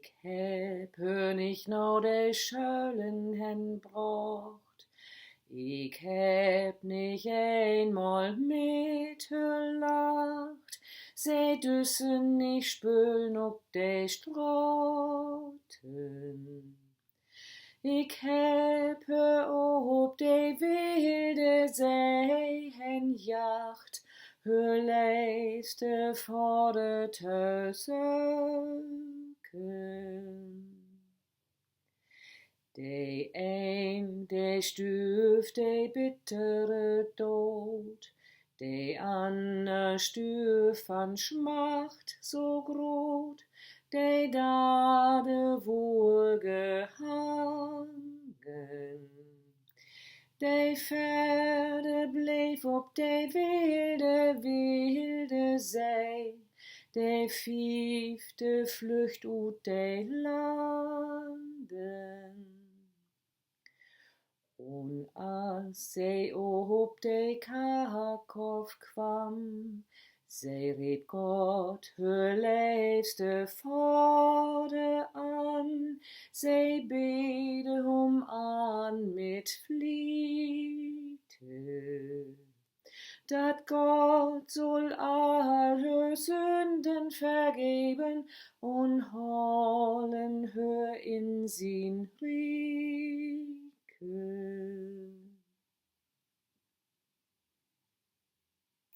Ik heb hun nicht no de Schölen hen brocht. Ik heb nicht einmal mit hun lacht. Zij düssen nicht spülen op de Stroten. Ik heb op de wilde zee hen jacht. Hun leefste voor de tussen. De een, de stuf, de bittere dood. De ander stuf van Schmacht so groot. De dade wohl gehangen. De verde bleef op de wilde zee. De vijfde vlucht uit de landen. Und als zij op de Kharkov kwam, zij reed Gott haar liefste Vader an, zij bede an mit Fliete. Dat Gott soll all her Sünden vergeben und holen her in sin Frieden.